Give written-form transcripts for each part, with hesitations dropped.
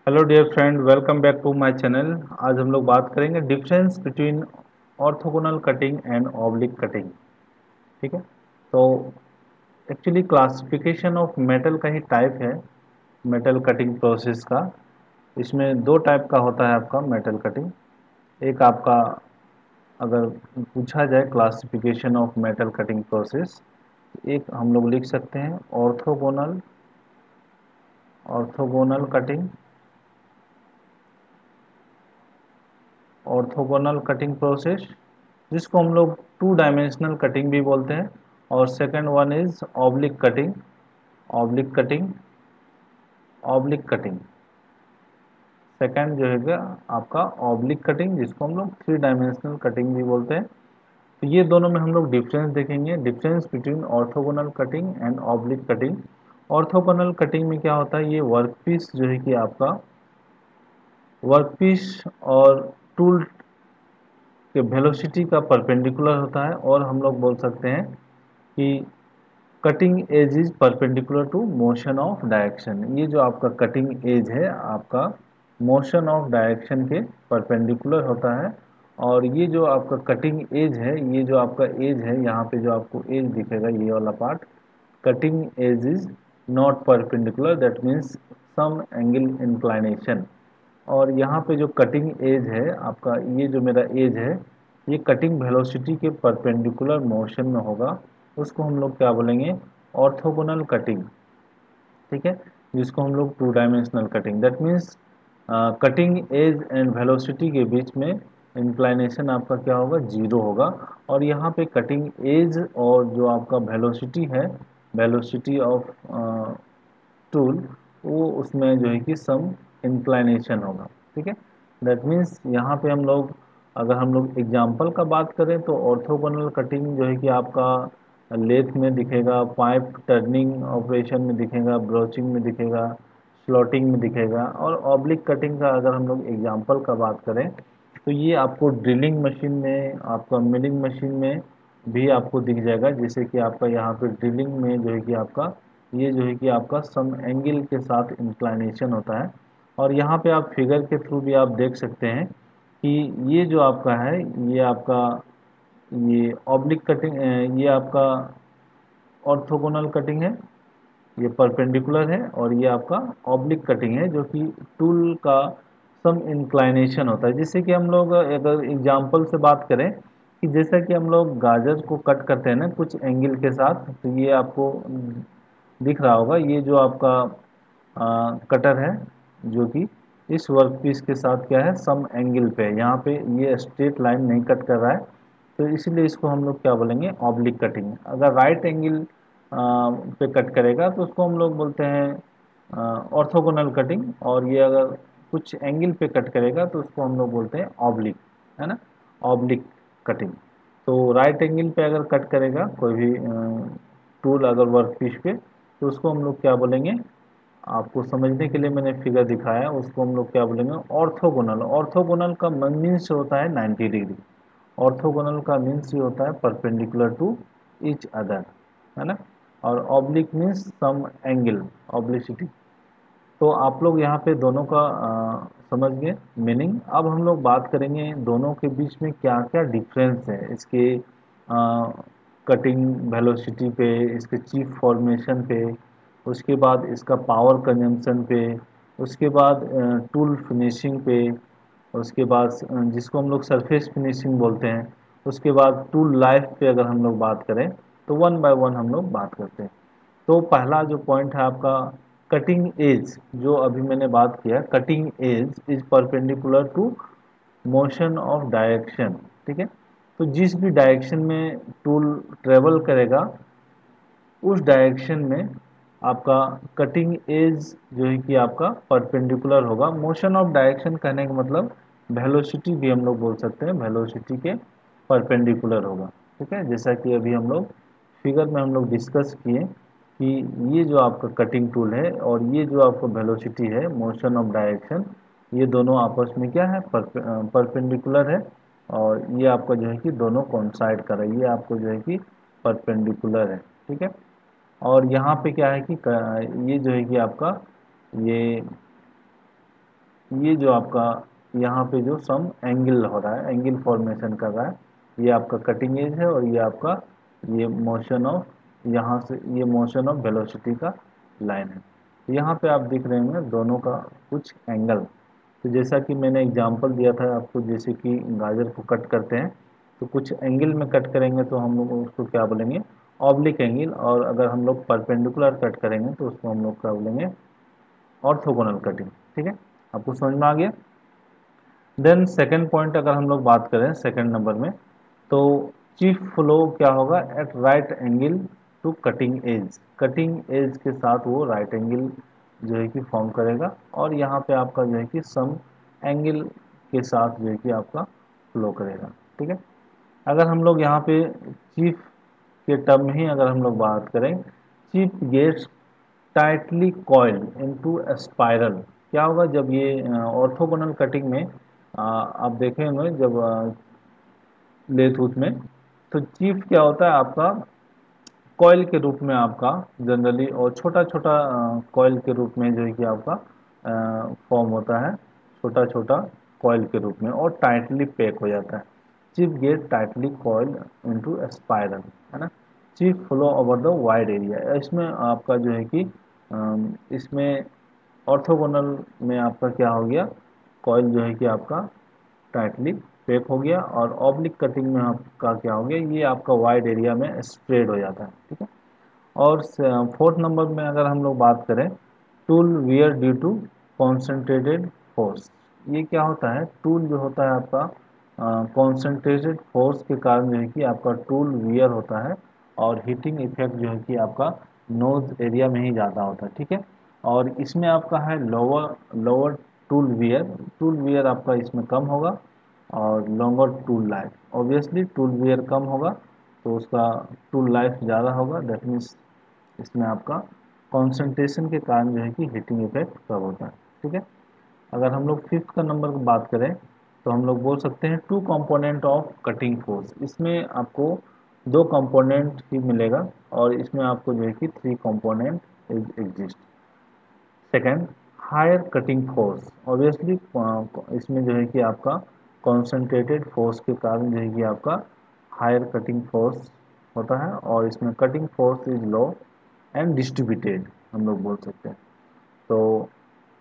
Hello dear friend, welcome back to my channel. आज हम लोग बात करेंगे difference between orthogonal cutting and oblique cutting. ठीक है। तो एक्चुअली क्लासिफिकेशन ऑफ मेटल का ही टाइप है, मेटल कटिंग प्रोसेस का। इसमें दो टाइप का होता है आपका मेटल कटिंग। एक आपका, अगर पूछा जाए classification of metal cutting process, एक हम लोग लिख सकते हैं orthogonal orthogonal cutting, orthogonal cutting process, जिसको हम लोग टू डायमेंशनल कटिंग भी बोलते हैं। और second one is oblique cutting, oblique cutting, oblique cutting. Second जो है आपका ऑब्लिक कटिंग, जिसको हम लोग थ्री डायमेंशनल कटिंग भी बोलते हैं। तो ये दोनों में हम लोग डिफरेंस देखेंगे, difference between orthogonal cutting and oblique cutting. Orthogonal cutting में क्या होता है, ये वर्कपीस जो है कि आपका वर्कपीस और टूल के वेलोसिटी का परपेंडिकुलर होता है, और हम लोग बोल सकते हैं कि cutting edge is perpendicular to motion of direction. ये जो आपका कटिंग एज है आपका मोशन ऑफ डायरेक्शन के परपेंडिकुलर होता है। और ये जो आपका कटिंग एज है, ये जो आपका एज है, यहाँ पे जो आपको एज दिखेगा ये वाला part, cutting edge is not perpendicular, that means some angle inclination. और यहाँ पे जो कटिंग एज है आपका, ये जो मेरा एज है, ये कटिंग वेलोसिटी के परपेंडिकुलर मोशन में होगा। उसको हम लोग क्या बोलेंगे, ऑर्थोगोनल कटिंग। ठीक है, जिसको हम लोग two dimensional cutting, that means cutting edge and velocity के बीच में इंक्लाइनेशन आपका क्या होगा, जीरो होगा। और यहाँ पे कटिंग एज और जो आपका वेलोसिटी है, वेलोसिटी ऑफ टूल, वो उसमें जो है कि सम इंक्लाइनेशन होगा। ठीक है, दैट मीन्स यहाँ पे हम लोग, अगर हम लोग एग्जाम्पल का बात करें तो ऑर्थोगोनल कटिंग जो है कि आपका लेथ में दिखेगा, पाइप टर्निंग ऑपरेशन में दिखेगा, ब्रोचिंग में दिखेगा, स्लॉटिंग में दिखेगा। और ऑब्लिक कटिंग का अगर हम लोग एग्जाम्पल का बात करें तो ये आपको ड्रिलिंग मशीन में, आपका मिलिंग मशीन में भी आपको दिख जाएगा। जैसे कि आपका यहाँ पे ड्रिलिंग में जो है कि आपका, ये जो है कि आपका सम एंगल के साथ इंक्लाइनेशन होता है। और यहाँ पे आप फिगर के थ्रू भी आप देख सकते हैं कि ये जो आपका है, ये आपका, ये ऑब्लिक कटिंग, ये आपका ऑर्थोगोनल कटिंग है, ये परपेंडिकुलर है। और ये आपका ऑब्लिक कटिंग है, जो कि टूल का सम इंक्लाइनेशन होता है। जिससे कि हम लोग अगर एग्जाम्पल से बात करें कि जैसा कि हम लोग गाजर को कट करते हैं ना कुछ एंगल के साथ, तो ये आपको दिख रहा होगा, ये जो आपका कटर है, जो कि इस वर्कपीस के साथ क्या है, सम एंगल पे है। यहाँ पे ये स्ट्रेट लाइन नहीं कट कर रहा है, तो इसलिए इसको हम लोग क्या बोलेंगे, ऑब्लिक कटिंग। अगर राइट एंगल पे कट करेगा तो उसको हम लोग बोलते हैं ऑर्थोगोनल कटिंग। और ये अगर कुछ एंगल पे कट करेगा तो उसको हम लोग बोलते हैं ऑब्लिक, है ना, ऑब्लिक कटिंग। तो राइट एंगल पे अगर कट करेगा कोई भी टूल अगर वर्क पीस पे, तो उसको हम लोग क्या बोलेंगे, आपको समझने के लिए मैंने फिगर दिखाया, उसको हम लोग क्या बोलेंगे, ऑर्थोगोनल। ऑर्थोगोनल का मीन्स होता है 90 डिग्री। ऑर्थोगोनल का मीन्स ये होता है परपेंडिकुलर टू ईच अदर, है ना। और ऑब्लिक मीन्स सम एंगल, ऑब्लिसिटी। तो आप लोग यहाँ पे दोनों का समझ गए मीनिंग। अब हम लोग बात करेंगे दोनों के बीच में क्या क्या डिफरेंस है, इसके कटिंग वेलोसिटी पे, इसके चीफ फॉर्मेशन पे, उसके बाद इसका पावर कंजम्पशन पे, उसके बाद टूल फिनिशिंग पे, उसके बाद जिसको हम लोग सरफेस फिनिशिंग बोलते हैं, उसके बाद टूल लाइफ पे अगर हम लोग बात करें तो वन बाय वन हम लोग बात करते हैं। तो पहला जो पॉइंट है आपका कटिंग एज, जो अभी मैंने बात किया, cutting edge is perpendicular to motion of direction. ठीक है, तो जिस भी डायरेक्शन में टूल ट्रेवल करेगा उस डायरेक्शन में आपका कटिंग एज जो है कि आपका परपेंडिकुलर होगा। मोशन ऑफ डायरेक्शन कहने का मतलब वेलोसिटी भी हम लोग बोल सकते हैं, वेलोसिटी के परपेंडिकुलर होगा। ठीक है, जैसा कि अभी हम लोग फिगर में हम लोग डिस्कस किए कि ये जो आपका कटिंग टूल है और ये जो आपका वेलोसिटी है, मोशन ऑफ डायरेक्शन, ये दोनों आपस में क्या है, परपेंडिकुलर है। और ये आपका जो है कि दोनों कॉन्साइड कर रहा है, ये आपको जो है कि परपेंडिकुलर है। ठीक है, और यहाँ पे क्या है कि ये जो है कि आपका, ये ये जो आपका यहाँ पे जो सम एंगल हो रहा है, एंगल फॉर्मेशन कर रहा है, ये आपका कटिंग एज है और ये आपका ये मोशन ऑफ, यहाँ से ये मोशन ऑफ वेलोसिटी का लाइन है। यहाँ पे आप देख रहे होंगे दोनों का कुछ एंगल। तो जैसा कि मैंने एग्जांपल दिया था आपको, जैसे कि गाजर को कट करते हैं तो कुछ एंगल में कट करेंगे तो हम लोग उसको क्या बोलेंगे, ऑब्लिक एंगल, और अगर हम लोग परपेंडिकुलर कट करेंगे तो उसको हम लोग क्या बोलेंगे, ऑर्थोगोनल कटिंग। ठीक है, आपको समझ में आ गया। देन सेकंड पॉइंट अगर हम लोग बात करें सेकंड नंबर में, तो चीफ फ्लो क्या होगा, at right angle to cutting edge के साथ वो राइट एंगल जो है कि फॉर्म करेगा, और यहाँ पे आपका जो है कि सम एंगल के साथ जो है कि आपका फ्लो करेगा। ठीक है, अगर हम लोग यहाँ पे चीफ के टर्म ही अगर हम लोग बात करें, chip gets tightly coiled into a spiral. क्या होगा जब ये ऑर्थोगोनल कटिंग में आप देखे होंगे जब लेथ उथ में, तो चीफ क्या होता है आपका कॉइल के रूप में आपका जनरली, और छोटा छोटा कॉइल के रूप में जो है कि आपका फॉर्म होता है, छोटा छोटा कॉइल के रूप में, और टाइटली पैक हो जाता है। Chip get tightly coiled into spiral, है ना। Chip flow over the wide area, इसमें आपका जो है कि इसमें ऑर्थोगोनल में आपका क्या हो गया, कॉइल जो है कि आपका टाइटली पैक हो गया, और ऑब्लिक कटिंग में आपका क्या हो गया, ये आपका वाइड एरिया में स्प्रेड हो जाता है। ठीक है, और फोर्थ नंबर में अगर हम लोग बात करें, tool wear due to concentrated force. ये क्या होता है, टूल जो होता है आपका कॉन्सेंट्रेटेड फोर्स के कारण जो है कि आपका टूल वियर होता है, और हीटिंग इफेक्ट जो है कि आपका नोज एरिया में ही ज़्यादा होता है। ठीक है, और इसमें आपका है लोअर लोअर टूल वियर आपका इसमें कम होगा, और longer tool life, obviously tool wear कम होगा तो उसका टूल लाइफ ज़्यादा होगा, दैट मीन्स इसमें आपका कंसंट्रेशन के कारण जो है कि हीटिंग इफेक्ट कम होता है। ठीक है, अगर हम लोग फिफ्थ का नंबर की बात करें, तो हम लोग बोल सकते हैं two component of cutting force. इसमें आपको दो कंपोनेंट ही मिलेगा, और इसमें आपको जो है कि three component exist. Second, higher cutting force, obviously इसमें जो है कि आपका कॉन्सेंट्रेटेड फोर्स के कारण जो है कि आपका हायर कटिंग फोर्स होता है, और इसमें cutting force is low and distributed, हम लोग बोल सकते हैं। तो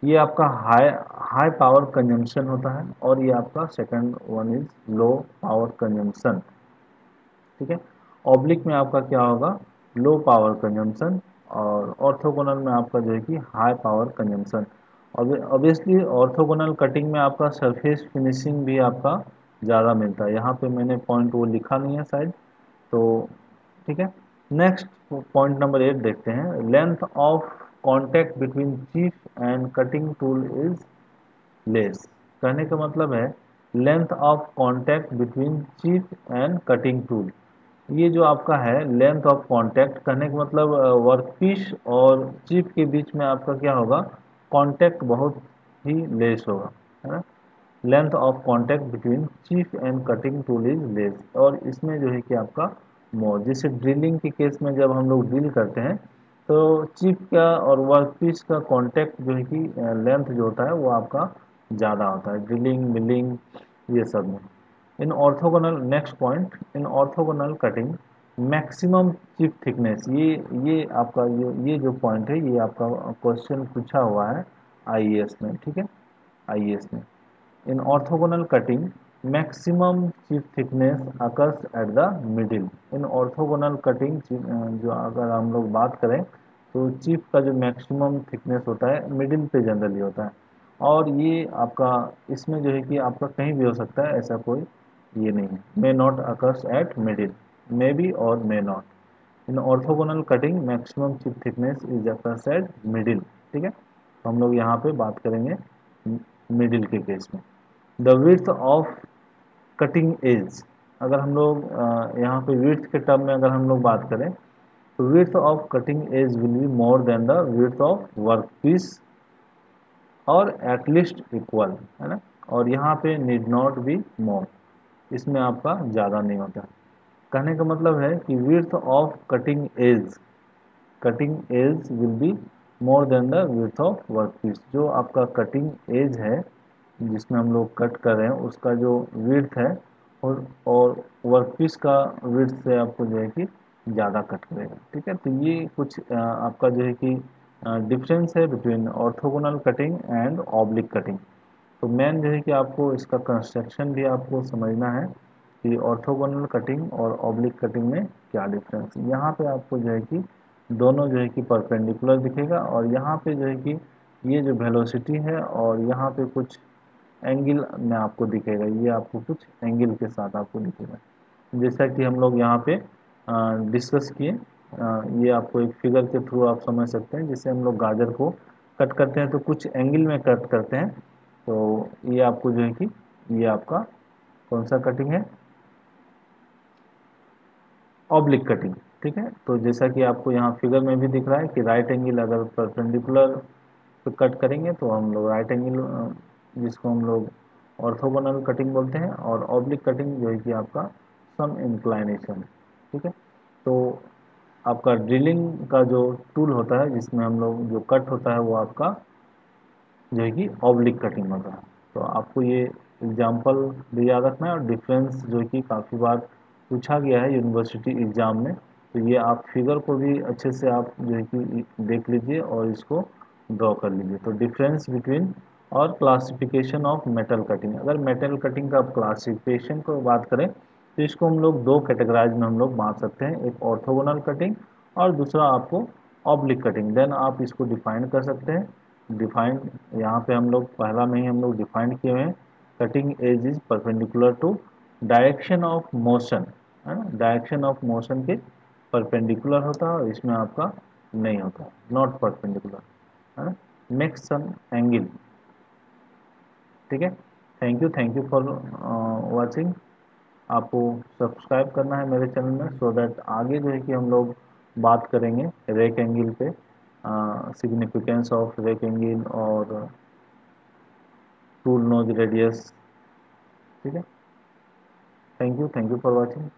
ये आपका हाई हाई पावर कंजम्पशन होता है, और ये आपका second one is low power consumption. ठीक है, ऑब्लिक में आपका क्या होगा, लो पावर कंजम्पशन, और ऑर्थोगोनल में आपका जो है कि high power consumption. Obviously orthogonal cutting में आपका सरफेस फिनिशिंग भी आपका ज़्यादा मिलता है। यहाँ पे मैंने पॉइंट वो लिखा नहीं है शायद, तो ठीक है। नेक्स्ट पॉइंट नंबर 8 देखते हैं, length of contact between cheap and cutting tool is less. कहने का मतलब है length of contact between cheap and cutting tool. ये जो आपका है लेंथ ऑफ कॉन्टैक्ट, कहने का मतलब वर्कपीस और चिप के बीच में आपका क्या होगा, कॉन्टैक्ट बहुत ही लेस होगा, है ना। Length of contact between chip and cutting tool is less, और इसमें जो है कि आपका मोर, जैसे ड्रिलिंग के केस में जब हम लोग ड्रिल करते हैं तो चिप का और वर्कपीस का कॉन्टैक्ट जो है कि लेंथ जो होता है वो आपका ज़्यादा होता है, ड्रिलिंग मिलिंग ये सब में। In orthogonal, next point, in orthogonal cutting maximum chip thickness, ये आपका ये जो पॉइंट है ये आपका क्वेश्चन पूछा हुआ है आईएएस में। ठीक है, आईएएस में, in orthogonal cutting maximum chip thickness occurs at the middle. In orthogonal cutting जो अगर हम लोग बात करें तो चिप का जो मैक्सिमम थिकनेस होता है मिडिल पे जनरली होता है, और ये आपका इसमें जो है कि आपका कहीं भी हो सकता है, ऐसा कोई ये नहीं है। May not occurs at middle, may be और may not. In orthogonal cutting maximum chip thickness is occurs at middle. ठीक है, तो हम लोग यहाँ पे बात करेंगे मिडिल के केस में। The width of cutting as, अगर हम लोग यहाँ पे विड्थ के टर्म में अगर हम लोग बात करें, तो width of cutting edge will be more than the width of work piece, और एटलीस्ट इक्वल, है ना। और यहाँ पे नीड नॉट बी मोर, इसमें आपका ज़्यादा नहीं होता। कहने का मतलब है कि width of cutting edge will be more than the width of work piece. जो आपका कटिंग एज है जिसमें हम लोग कट कर रहे हैं उसका जो विड्थ है और वर्क पीस का विड्थ से आपको जो है कि ज़्यादा कट करेगा। ठीक है, तो ये कुछ आपका जो है कि डिफरेंस है between orthogonal cutting and oblique cutting. तो मेन जो है कि आपको इसका कंस्ट्रक्शन भी आपको समझना है कि ऑर्थोगोनल कटिंग और ऑब्लिक कटिंग में क्या डिफरेंस है। यहाँ पे आपको जो है कि दोनों जो है कि परपेंडिकुलर दिखेगा और यहाँ पे जो है कि ये जो वेलोसिटी है और यहाँ पे कुछ एंगल में आपको दिखेगा, ये आपको कुछ एंगल के साथ आपको दिखेगा। जैसा कि हम लोग यहाँ पे डिस्कस किए, ये आपको एक फिगर के थ्रू आप समझ सकते हैं। जैसे हम लोग गाजर को कट करते हैं तो कुछ एंगल में कट करते हैं, तो ये आपको जो है कि ये आपका कौन सा कटिंग है, ऑब्लिक कटिंग। ठीक है, तो जैसा कि आपको यहाँ फिगर में भी दिख रहा है कि राइट एंगल अगर परपेंडिकुलर पे कट करेंगे तो हम लोग राइट एंगल, जिसको हम लोग ऑर्थोगोनल कटिंग बोलते हैं, और ऑब्लिक कटिंग जो है कि आपका सम इंक्लाइनेशन। ठीक है, तो आपका ड्रिलिंग का जो टूल होता है जिसमें हम लोग जो कट होता है वो आपका जो है कि ऑब्लिक कटिंग होता है। तो आपको ये एग्जाम्पल भी याद रखना है और डिफरेंस जो है कि काफ़ी बार पूछा गया है यूनिवर्सिटी एग्ज़ाम में। तो ये आप फिगर को भी अच्छे से आप जो है कि देख लीजिए और इसको ड्रॉ कर लीजिए। तो डिफरेंस बिटवीन और क्लासिफिकेशन ऑफ मेटल कटिंग। अगर मेटल कटिंग का क्लासिफिकेशन को बात करें तो इसको हम लोग दो कैटेगराइज में हम लोग बांट सकते हैं, एक ऑर्थोगोनल कटिंग और दूसरा आपको ऑब्लिक कटिंग। देन आप इसको डिफाइन कर सकते हैं। डिफाइन यहाँ पे हम लोग पहला में ही हम लोग डिफाइन किए हुए हैं, cutting edge is perpendicular to direction of motion, है ना, डायरेक्शन ऑफ मोशन के परपेंडिकुलर होता है और इसमें आपका नहीं होता, नॉट परपेंडिकुलर, है ना, मेक्स सम एंगल। ठीक है, थैंक यू फॉर वाचिंग। आपको सब्सक्राइब करना है मेरे चैनल में सो दैट आगे जो है कि हम लोग बात करेंगे रेक एंगल पे, सिग्निफिकेंस ऑफ रेक एंगल और टूल नोज रेडियस। ठीक है, थैंक यू फॉर वॉचिंग।